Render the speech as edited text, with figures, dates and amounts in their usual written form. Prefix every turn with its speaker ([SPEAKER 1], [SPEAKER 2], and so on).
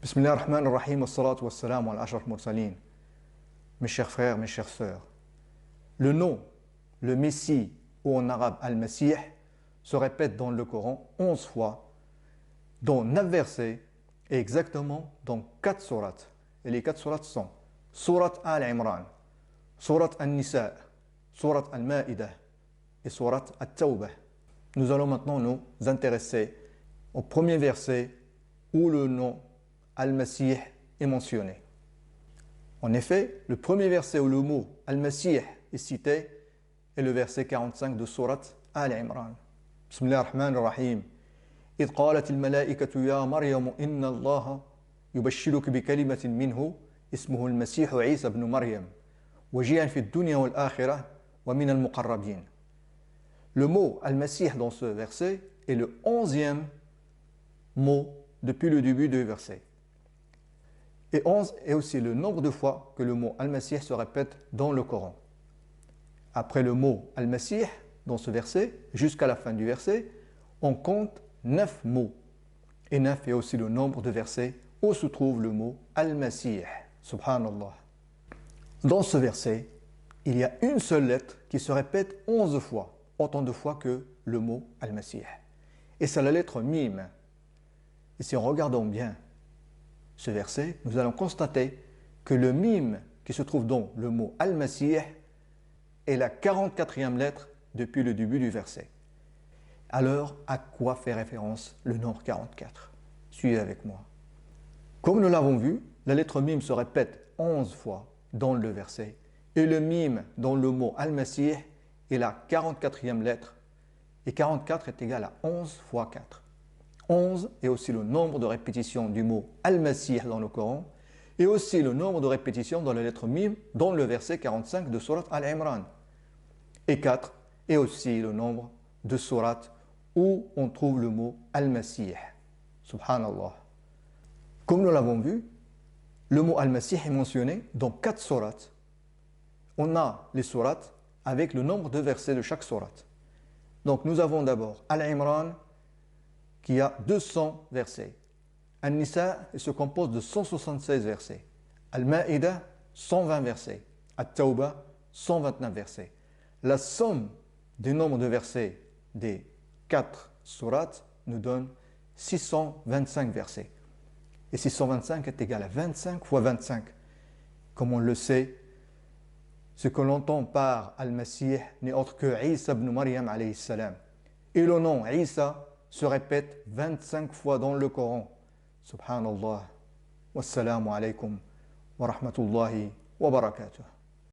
[SPEAKER 1] Bismillah ar-Rahman ar-Rahim, wassalatu wassalamu ala ashraf mursalin. Mes chers frères, mes chères sœurs, le nom, le Messie ou en arabe Al-Masih se répète dans le Coran 11 fois, dans 9 versets et exactement dans 4 sourates. Et les 4 sourates sont Surat Al-Imran, Surat Al-Nisa, Surat Al-Ma'idah et Surat Al-Tawbah. Nous allons maintenant nous intéresser au premier verset où le nom Al-Masih est mentionné. En effet, le premier verset où le mot Al-Masih est cité est le verset 45 de Surat Al-Imran. Bismillah ar-Rahman ar-Rahim. إذ قالت الملائكة يا مريم إن الله يبشرك بكلمة منه اسمه المسيح عيسى بن مريم وجيها في الدنيا والآخرة ومن المقربين. Le mot Al-Masih dans ce verset est le 11e mot depuis le début du verset. Et 11 est aussi le nombre de fois que le mot Al-Masih se répète dans le Coran. Après le mot Al-Masih, dans ce verset, jusqu'à la fin du verset, on compte 9 mots. Et 9 est aussi le nombre de versets où se trouve le mot Al-Masih. Subhanallah. Dans ce verset, il y a une seule lettre qui se répète 11 fois, autant de fois que le mot Al-Masih. Et c'est la lettre Mim. Et si on regarde bien ce verset, nous allons constater que le mime qui se trouve dans le mot Al-Masih est la 44e lettre depuis le début du verset. Alors, à quoi fait référence le nombre 44? Suivez avec moi. Comme nous l'avons vu, la lettre mime se répète 11 fois dans le verset et le mime dans le mot Al-Masih est la 44e lettre et 44 est égal à 11 fois 4. 11 est aussi le nombre de répétitions du mot Al-Masih dans le Coran et aussi le nombre de répétitions dans la lettre Mim dans le verset 45 de Surat Al-Imran. Et 4 est aussi le nombre de sourates où on trouve le mot Al-Masih. Subhanallah. Comme nous l'avons vu, le mot Al-Masih est mentionné dans 4 sourates. On a les sourates avec le nombre de versets de chaque sourate. Donc nous avons d'abord Al-Imran qui a 200 versets. Al-Nisa se compose de 176 versets. Al-Ma'idah, 120 versets. Al-Tawbah, 129 versets. La somme du nombre de versets des 4 sourates nous donne 625 versets. Et 625 est égal à 25 fois 25. Comme on le sait, ce que l'on entend par Al-Masih n'est autre que Isa ibn Maryam alayhi salam. Et le nom Isa se répète 25 fois dans le Coran. Subhanallah. Wassalamu alaikum wa rahmatullahi wa barakatuh.